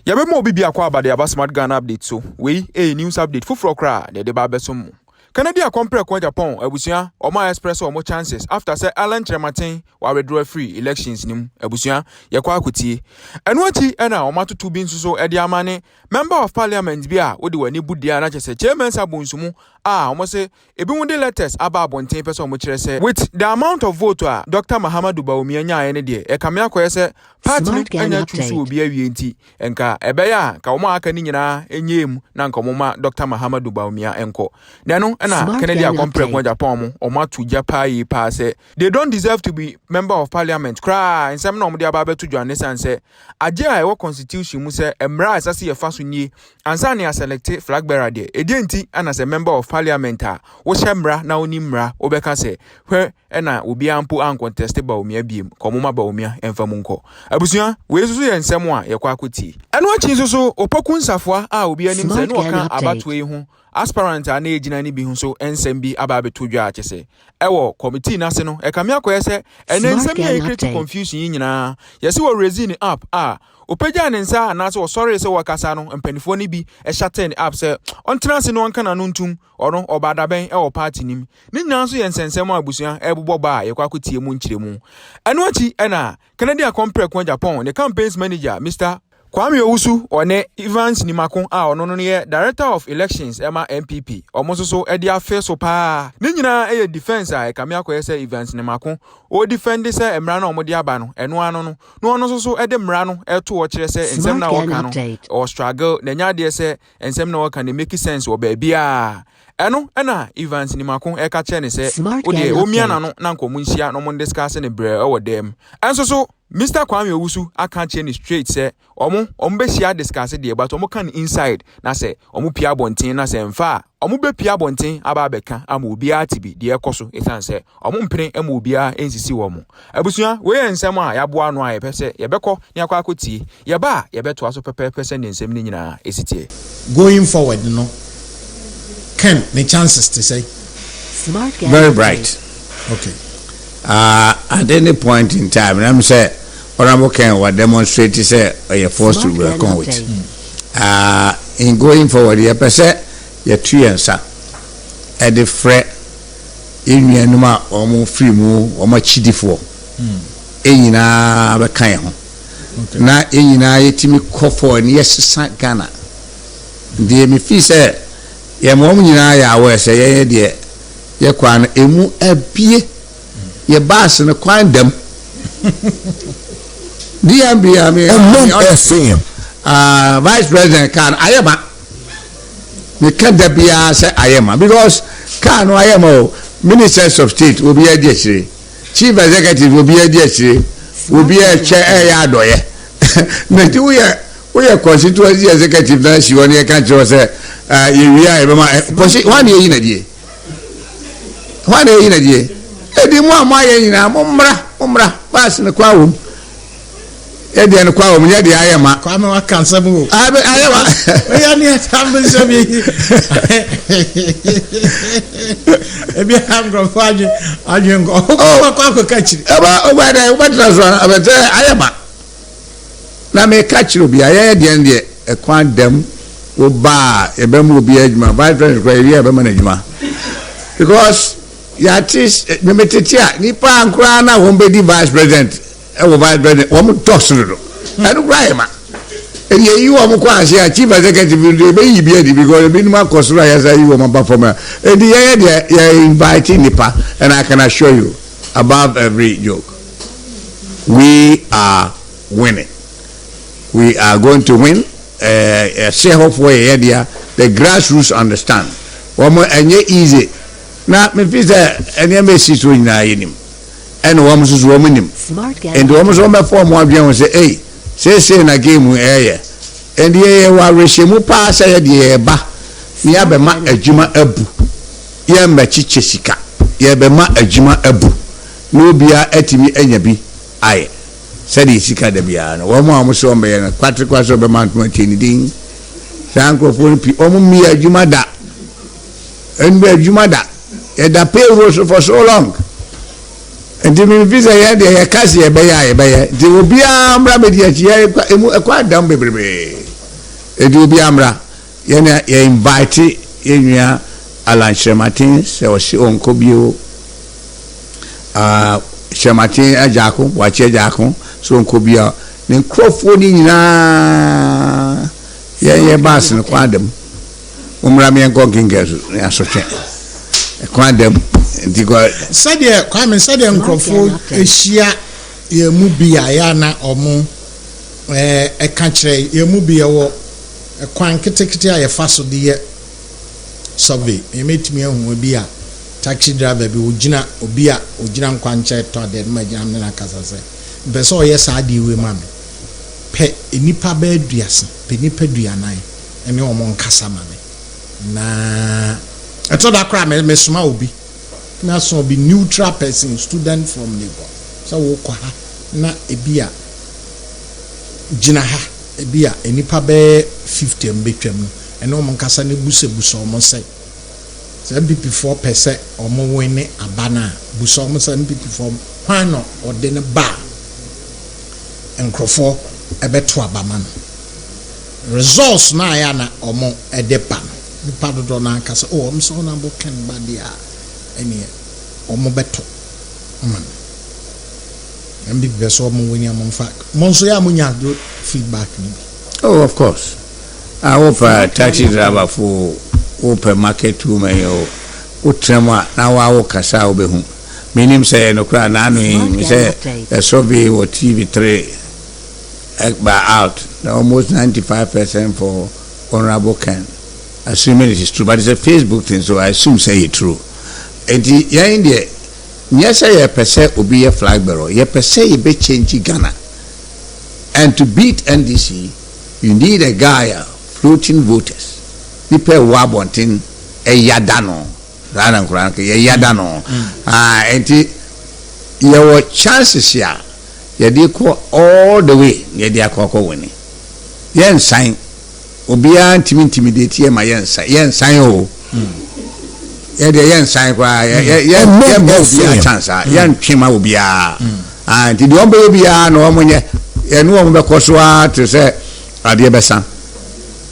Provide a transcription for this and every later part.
Yabe mo bibi akwa abade aba smart Ghana update so. We news update fufuro kra de ba besom. Canada compare kwa Agyapong abusia Oma express omo chances after say Alan Trematin wa withdraw free elections nim abusia yakwa akuti. Eno achi na Oma tutu bi nso e de amane member of parliament bi a wodi wani budia na chese chairman sabonsumu omo se ebi wonde letters aba abonten person omo kire se with the amount of vote Dr. Mahamudu Bawumia anya ene de e kamia koye se party anya chusu obi awie nti enka ebeya ka omo aka ni nyina enyem na nka omo ma Dr. Mahamudu Bawumia enko nenu na Canada compare kwa Agyapong omo to japa yi pa se they don't deserve to be member of parliament cry nsem na omo de aba beto dwane sanse age a ewo constitution mu se emra asase ye faso ni ansa ne select flag bearer de edenti ana se member of parliament a wo hyemra na oni mra obeka se hwe na obi ampo an contest Bawumia biem komoma Bawumia emfa mu nko abusuan we susu ye nsem a ye kwa akoti eno achi susu opoku nsafo a obi anim se no ka abatwe hu aspirant na ejina ni bi hu so ensem bi aba beto dwa achese ewo committee na se no e kamia koyese enensem ye create confusion nyina yesi wo raise ni app opeja ne nsa na so sorry se wakasa no mpanifo ni bi e Shatta ni app se ontena se no onka na no ntum ono obadaben ewo party nim ni nyina so ye nsensem abusuan ebubo ba ye kwakotie mu nkiremu eno achi na Canada compare kwa Agyapong the campaigns manager Mr. Kwame Owusu one Evans Nimakon ono no ye director of elections ema MPP omo so e dia face so pa ni nyina e defense e kamia koyese Evans Nimakon o defend se emra na omo de aba no eno ano no no ono so e de mra no e to wo kire se ensem na wo ka no o struggle na nya de se ensem na wo ka ne make sense wo ba bia eno na Evans Nimakon e ka che ne se o de o mia na no na nkomu nhia no mo discuss ne bre e wo dem enso so Mr. Kwame Owusu aka che ni straight say omo be share discuss dey but omo kan inside na say omo pia bonten na say mfa omo be pia bonten aba beka ama obi atibi dey ekoso esan say omo mpene ama obi a ensisi wo mo abusua we ensem a yabo ano a yepese yebekọ ni akwa akotie yeba yebeto aso pepe ne ensem ni nyina esitie going forward no can the chances to say very bright. Okay. At any point in time, I'm say Honorable Ken will demonstrate say you're forced to reckon with. In going forward, you say you're 2 years at the fret in your numa or more free move or much chidi for. In a kind now in a Timmy Kofi and yes, Ghana. The me fee say, your mom in I will say, dear, your quan emu a beer. Your boss and a quandam. DMB, I mean, Vice President can I am the can't be say I am because can I am ministers of state will be a district, chief executive will be a district, will be a chair a doye. We are constituency executive that she only can't say, you are 1 year in a year. 1 year in a year. Edi mo my nyina momra pass ne kwawom edi ne kwawom ye de ayema kwame wa kansa bu ayema ya ni tambe so bi ebi am gro faje ajengo kwa kachiri aba obada so abete ayema na me kachiri bi aye de ende e kwan dem wo ba e be mu obi adwuma vice president kwa area be man adwuma because yatis memetetia nipa ankura na won be di vice president e wo vice president wo mu toksoro anu kwai ma eri yi wo mu kwa ase a chief executive be yi bi edi because be numa kosoro ya say yi wo ma perform edi ye invite nipa and I can assure you above every joke we are winning. We are going to win. Say hopefully the grassroots understand one more and easy. Na me pisa ene mesi so nyina yenim ene wo mso wo munim and wo mso me form wo adwen say say na game eye and ye wa rehemu pa say ye ba ni abema adwuma abu ye ma chiche sika ye be ma adwuma abu no bia atimi anya bi aye say di sika da bia no wo mo so me na kwatrekwa so be man to tini din sankofo pi o mu mi adwuma da en be adwuma da the payroll for so long and the visa here the kasi e be ya the obi amra media chi e kwa down bebrebe It will be Amra. You invite you Alan Shematin, so she on Kobio. Shematin Agyapong, watch Agyapong, so on Kobio. Then Kofi na ye bass no kwadem. Umrami en gogging girls, so check. Kwadem, said there, Kwame said there, Nkrofo, Asia, ye mubia, yana, or moon, a country, ye mubia, a quan kitikiti, a faso dear survey. You made me on Wabia, taxi driver, Ujina, Obia, Ujinan Quanche, to the Majamina Casase. Beso, yes, I deal with mammy. Pe nipa bedrias, pe nipa duanai, and your mon casamame. Na I told that crime, Miss Maubi. Now, so be neutral person, student from Lagos. So, Wokoha, na ebia Jinaha, ebia, and nipa be 50 and between, and no mon casani busse almost say. 74% or more winning a banner, busse almost 74 why not or then a bar and Crawford a better baman. Results na yana or more a depan. The part of Donna Casa, oh, I'm so number can badia any or more better. And big vessel winning among fact. Monsoya Munya do feedback. oh, of course. I hope taxi driver for open market woman or Utrema now I walk as I will be home. Meaning say no cry nano say a survey or TV3 by out almost 95% for Honorable Ken. Assuming it is true, but it's a Facebook thing, so I assume say it true. And yeah, in the yes, I per se will be a flag bearer. Yeah, per se you be change Ghana. And to beat NDC, you need a guy floating voters. People wabontin a yadano, Ranan Krank, a yadano. And your chances here, you did all the way, you did a winning. Yen sign. Obia intimidate my yen sign oh yen sign kwa yen chance yen twema obia and the one baby no omonye yen wo be kosoa to say ade besa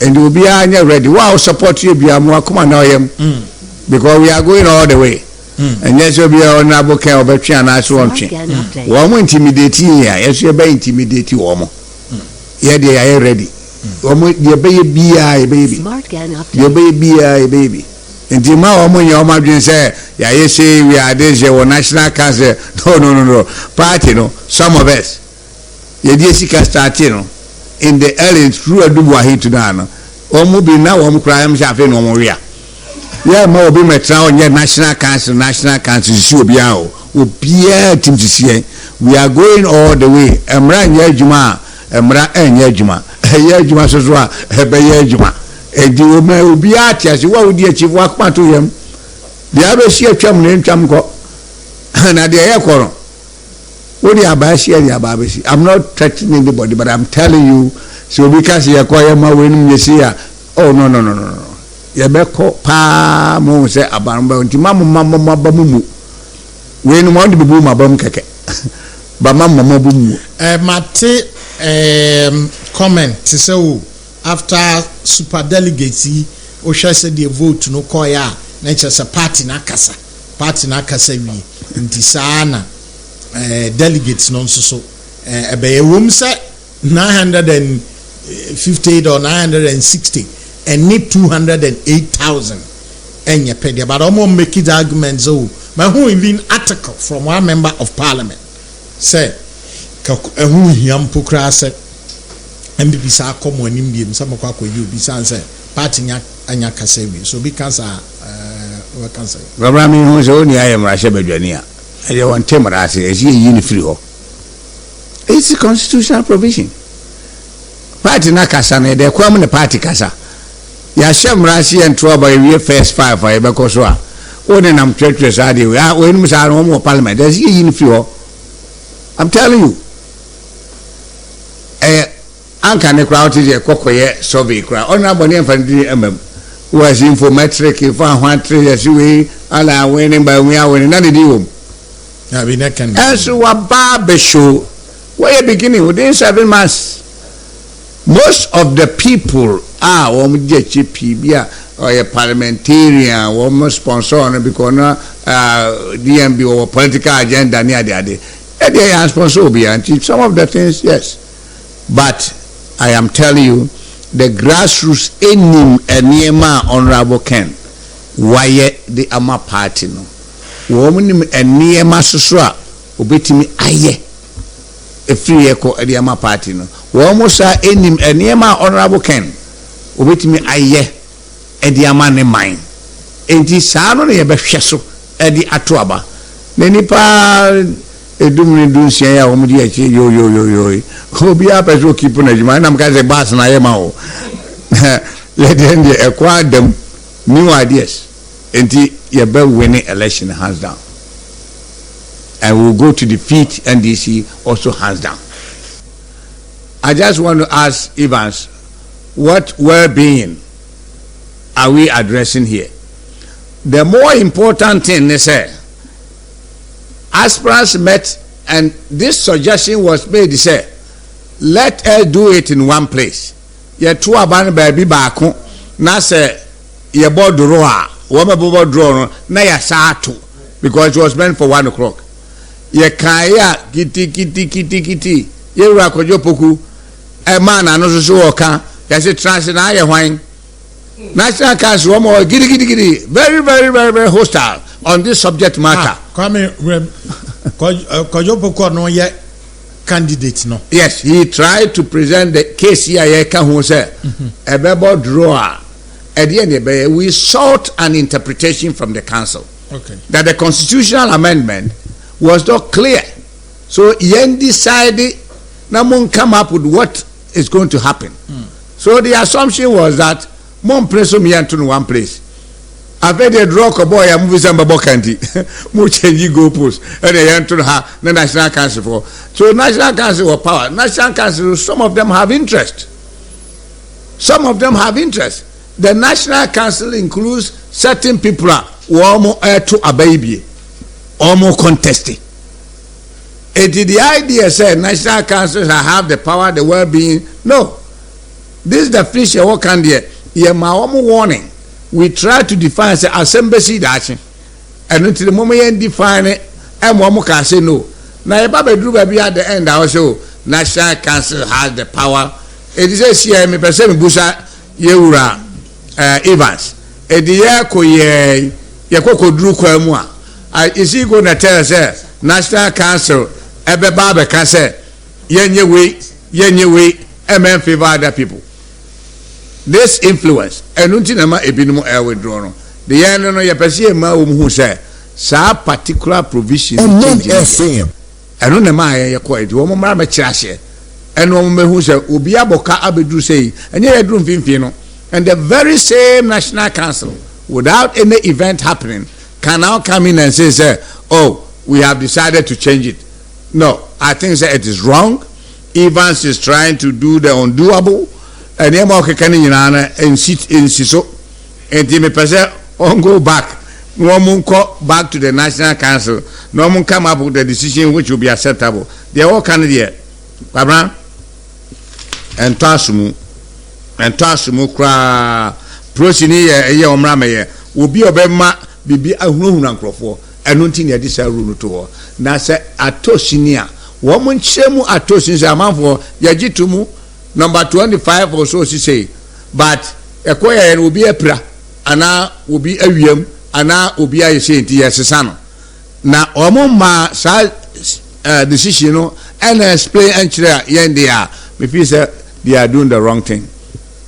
and obia nya ready wow support you bia mo akoma na oyem because we are going all the way and yes obia honorable can obetwe anaso ontwe wo mo intimidate here yes you be intimidate wo mo ye dey are ready your baby, your baby. And the man, your mother say, yeah, you say we are this your national council. No. Party, no, some of us. You Jessica starting in the early through a duwa hit to Dana. Or be now, crime shopping no more. Yeah, more be my town, your national council, should be out. We are going all the way. Emran Yajuma, Emra and Yajuma. Yajuma Soswa, Hebeyajuma. And you may be at as you would achieve work to him. The other sheer chum named Chamco and at the aircon. What do you have? I'm not threatening anybody, but I'm telling you, so because you acquire my winning this year. Oh, no. Yabeko pa mo say abamba nti mama bamumu. We no want to be boom abam keke. Ba mama bamumu. Mate comment to say after super delegates o share say the vote no koya na chese party na kasa wi nti sana delegates no so ebe wom say 958 or 960 and need 208,000 enye pedia but omo make it arguments oh my who even article from one member of parliament say who hiam pokra say MPP sa come anim biem some kwa you bi san say party anya kasa wi so bi cancer we cancer Abraham who say oni ayem ra she badwani a e won temra say e yi free ho. It's a constitutional provision. Party na kasa na de kwa me party kasa ya shemra si entro ba we first 5 ay be ko so a oni nam twetwe sa de we enu sa no mo parliament there is yi free ho. I'm telling you anka ne crowd is a kokoye survey crowd honorable ne mfandi was infometric if I want 3 years we ala winning by we are winning na dey home ya be na kan so wa ba show where beginning within 7 months most of the people wɔn gye chipi bi a ɔyɛ parliamentarian wɔn sponsor no because na DMB or political agenda near the other. They are sponsor obi and some of the things yes, but I am telling you the grassroots enim enema honorable Ken why the ama party no wɔn enema soso a obetimi aye efiri eko the ama party no wɔn sa enim enema honorable Ken obetimi aye the ama ne man enti saa no ye behwe so edi ato aba na nipa edum dunsia ya omudi achi yo obi apeso keep na juma na mka say bass na yema o let them the acquire them new ideas enti ye be winning election hands down and we'll go to defeat NDC also hands down. I just want to ask Evans, what well-being are we addressing here? The more important thing they say, aspirants met and this suggestion was made, they say, let us do it in one place. Ye two aban baby baako na say ye board draw, woman board draw na ya sato because it was meant for 1 o'clock. Ye kaya kiti ye rakojo poku e man anoso so oka ye say trans na ye hwan national council woman gidi very hostile on this subject matter. Kojo poku no ye candidate no. Yes, he tried to present the case here who said a bebo drawer at the end we sought an interpretation from the council. Okay. That the constitutional amendment was not clear. So Yen decided Namun come up with what is going to happen. So the assumption was that Mon Preso Mian to one place. I've had a draw a boy, I'm moving some Babokanti, much and you go post, and they enter the National Council for. So National Council or power, National Council, some of them have interest. Some of them have interest. The National Council includes certain people who are more to a baby, or more contesting. It is the idea said National Council have the power, the well-being. No. This is the fish you walk on there. Yeah, my warning. We try to define say assembly action, and until the moment you define it, and one more can say no. Now, if I do baby at the end, I also National Council has the power. It is a CM person Busa Yeura Evans. It is a Yako Drew Kwamua. Is he going to tell us National Council Ebe Baba can say yenye we MN favor other people. This influence and until nama ebinumu air withdrawn. The end no ya pesi ma who say sa particular provision and non FM and on the ya quite woman mama chashe and woman who say ubi aboka abedu say and ye drum finfino and the very same National Council without any event happening can now come in and say oh we have decided to change it. No, I think that it is wrong. Evans is trying to do the undoable. And then more can and sit in Siso and me on go back. No one call back to the National Council. No one come up with a decision which will be acceptable. They are all candidate. Babra and Tasumu cra prosini ye omrame will be obema bibi ahunu nkrofo enu nti ne disa rule to na se atosinia wo mun chemu atosin amanfo yagitumu number 25 or so she say but ekoya will be a pra ana will be awiem ana obi ayese nti yesesa no na omo ma sa decision no and explain and clear yen they are me feel say they are doing the wrong thing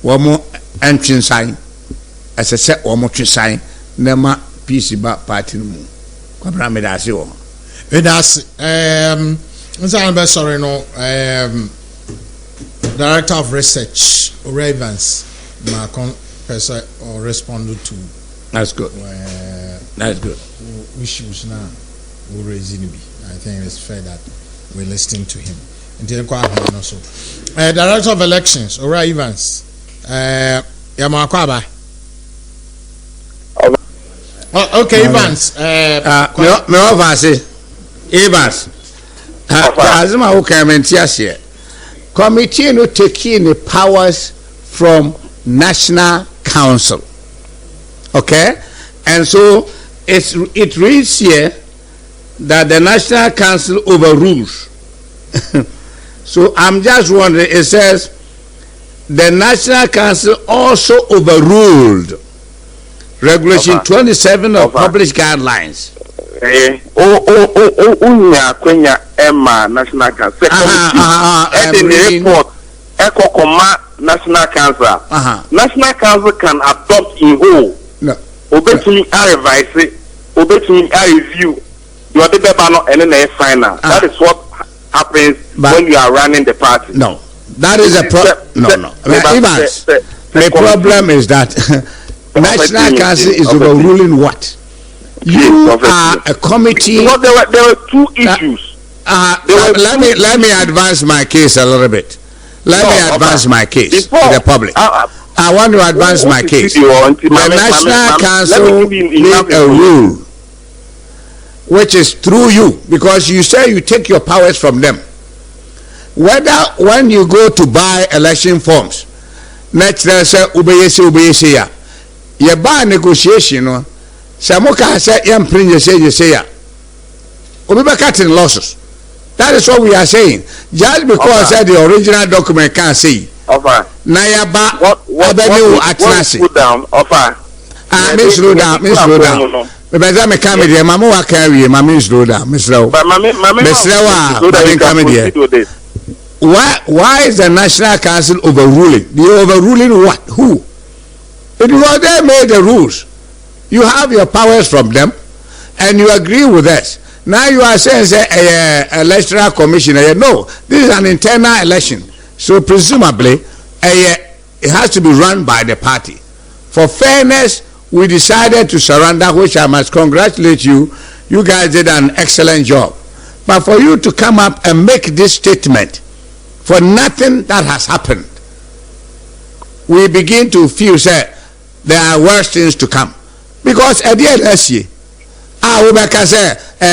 womo entry sign as a set womo twi sign na ma peace ba party no mu kwabra me da se wo that's nsan sorry no Director of Research, Ravens, Marcon person or responded to. That's good. That's good. Issues now we're raising. I think it's fair that we're listening to him. Also, Director of Elections, Ora Evans, Yamakwaba. Okay, Evans. Evans. Azuma Committee no taking the powers from National Council. Okay? And so it reads here that the National Council overrules. So I'm just wondering, it says the National Council also overruled Regulation 27 of Published Guidelines. National Council. Report National Council. National Council can adopt in whole. Obetumi I revise it. Obetumi I review. You are the bebano and then they final. That is what happens when you are running the party. No, that is a problem. No. Evans, the problem is that National Council is overruling what? You are a committee. Well, there were two issues. Let me advance my case a little bit. Let me advance my case to the public. I want to advance my case. The National Council made a rule, which is through you, because you say you take your powers from them. Whether when you go to buy election forms, natural say ubeyese ya. You buy negotiation, no. Samuka say yam print you say ya. Obibe cutting losses. That is what we are saying. Just because the original document can't say. Nayaba Obinim atnasi. Put down. Miss slow down. Because me come here, Mama wa carry, Mama slow down. Miss Low. Why is the National Council overruling? They overruling what? Who? It was they made the rules. You have your powers from them, and you agree with us. Now you are saying, electoral commissioner. No, this is an internal election. So presumably, it has to be run by the party. For fairness, we decided to surrender, which I must congratulate you. You guys did an excellent job. But for you to come up and make this statement for nothing that has happened, we begin to feel that there are worse things to come. Because at the end of this year,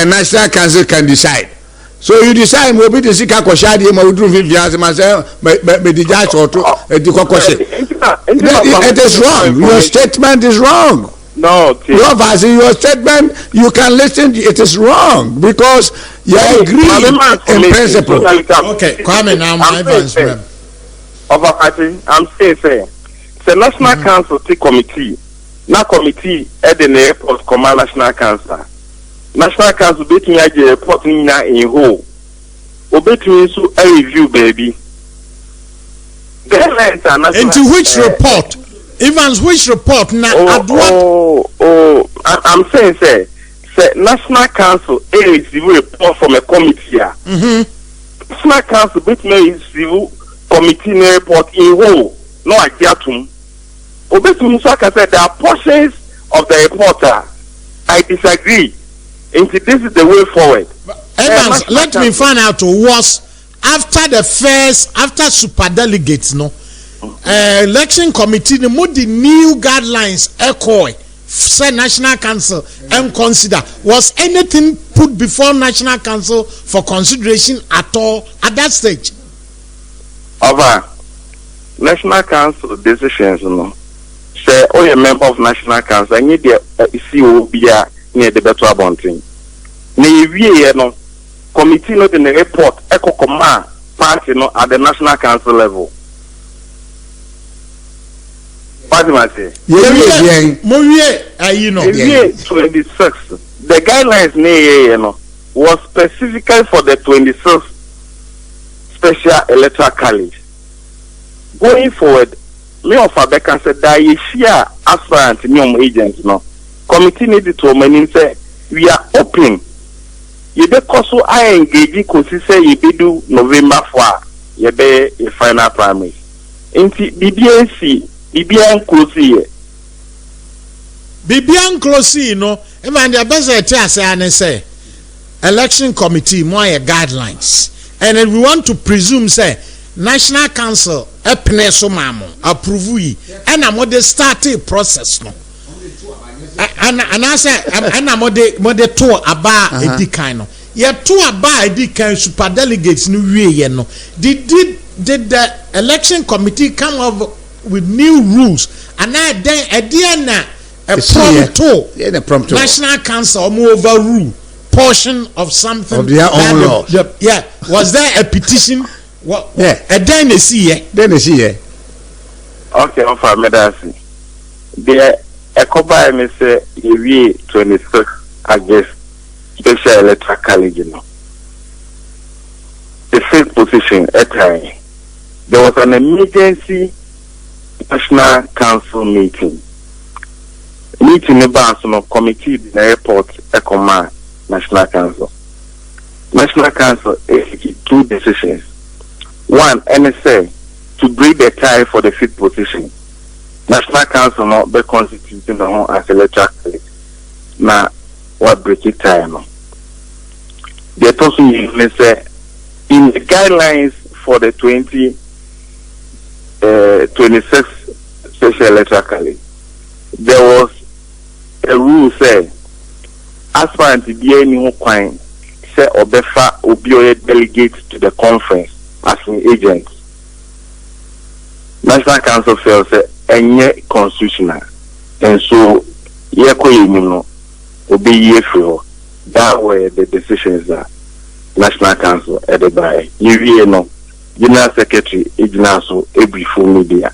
National Council can decide. So you decide will be the Sika Koshadi, it is wrong. Your statement is wrong. No, your statement, you can listen, it is wrong because you agree in principle. Okay, Kwame, now my advance. I'm saying, the National Council committee. Na committee at the airport command National Council. National Council between a report in whole. Obetumi so a review, baby. Into which report? Evans, which report? I'm saying, say National Council is the report from a committee here. National Council between civil committee report in whole. No, Agyapong. Obetumi Saka said there are portions of the reporter I disagree. And this is the way forward. Evans, let me find out was after super delegates, no election committee the new guidelines said National Council and consider was anything put before National Council for consideration at all at that stage? Over National Council decisions, no. Say, a member of National Council, I need the CEO be near the better abundant. No committee not in the report, echo command party no at the National Council level. What do I say? 26. The guidelines was specifically for the 26th Special Electoral College. Going forward, me of Abeka said that you share aspirant new agents no committee needed to mean say we are open. You be also I engage because say you be do November 4 you be a final primary. Inti BBNC BBN close no even the best say election committee more guidelines and then we want to presume say National Council approve yi and I'm the starting process no and I say and I'm the two aba edikan no ye two aba edikan super delegates no wie no did the election committee come with new rules and now then a prompto National Council overrule portion of something of their own law. Yeah, was there a petition? What? Yeah, then they see Okay, offer medicine. There, a combine me say year 26 against special electoral college. The fifth position at time. There was an emergency National Council meeting. Meeting about some committee in the airport, Ekoma National Council. National Council executed 2 decisions. One, NSA to break the tie for the fifth position. National Council not be constituting the home as electoral college. Now, what break it tie no? The person say in the guidelines for the 26 special electoral college, there was a rule say aspirant to be any quine say obefa obioye delegate to the conference as an agent. National Council felt say any constitutional, and so obey that way the decisions that National Council headed by General Secretary Ignacio Ebrifu Media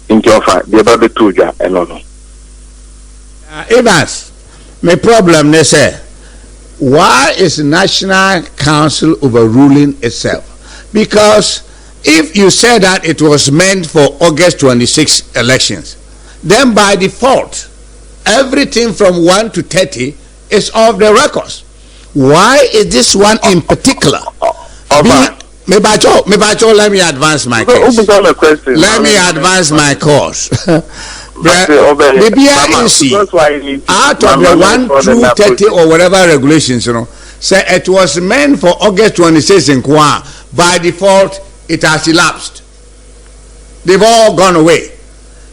in Kofi the about Tuja and no. Evans, my problem is why is National Council overruling itself? Because if you say that it was meant for August 26 elections, then by default, everything from 1 to 30 is off the records. Why is this one in particular? Let me advance my case. Let me advance my cause. The BINC, out of the 1 through 30 or whatever regulations, say it was meant for August 26 in Kwa. By default, it has elapsed. They've all gone away.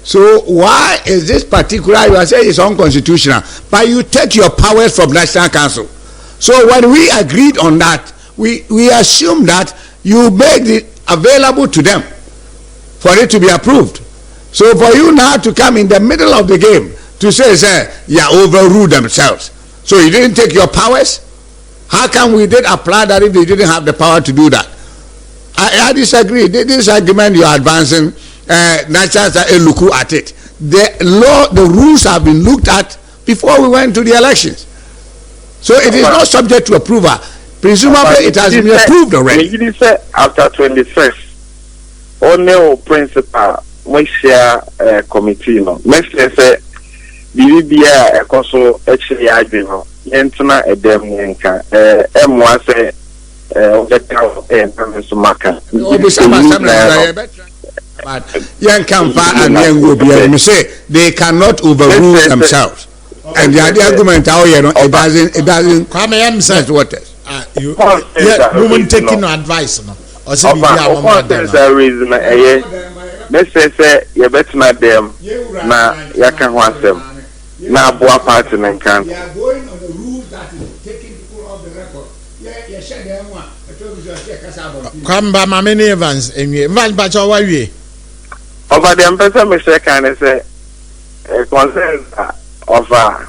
So why is this particular, you are saying it's unconstitutional, but you take your powers from National Council. So when we agreed on that, we assumed that you made it available to them for it to be approved. So for you now to come in the middle of the game to say, overrule themselves. So you didn't take your powers? How come we did apply that if they didn't have the power to do that? I disagree. This argument you are advancing, National look at it. The rules have been looked at before we went to the elections. So it is not subject to approval. Presumably it has been approved already. You say after 21st, only principal, we share committee. Next say, BBA also actually agree. Yentuna Adom Yanka, M1 say, but young Kampa and young Obinim say they cannot overrule themselves. And the argument how it doesn't come emphasize what is woman taking no advice no or say the reason let's say you better not them na yaka hwasem na aboa party na kan we are going on the rule that is taking people off the record yeah share them one come by Mamini Evans enwe Evans ba cho wa wie over the person me say kan say concern of a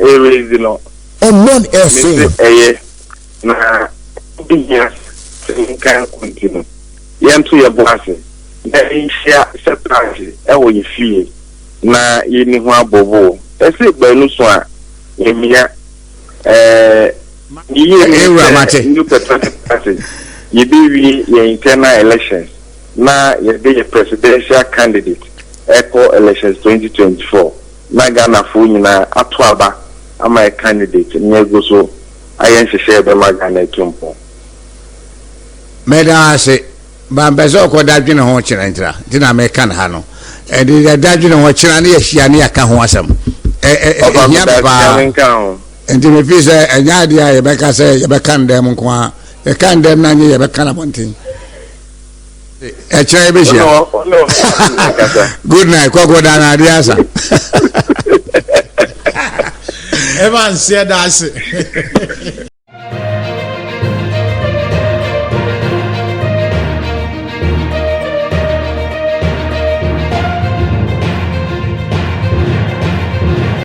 reason no non essay na business can continue yanto your boss na share separate e wo yefie na yini ho abobo ese gbanu so a yemia new party yibi your internal elections na ye be presidential candidate echo elections 2024 na Ghana fu nyina ato aba ama a candidate nyego so ayen hwehwe be magana kimpo meda ase ba mbezo ko dadwene ho kyerɛ ntra nti na me kan ha no e de dadwene ho kyerɛ na yɛhia ne yaka ho asɛm ya ba nti me fi sɛ anya ade a yɛbɛka sɛ yɛbɛka ndɛm nko a yɛka ndɛm na nye yɛbɛka na bonten kyerɛ yɛbɛhia good night kwa da na ade asa Evans said that.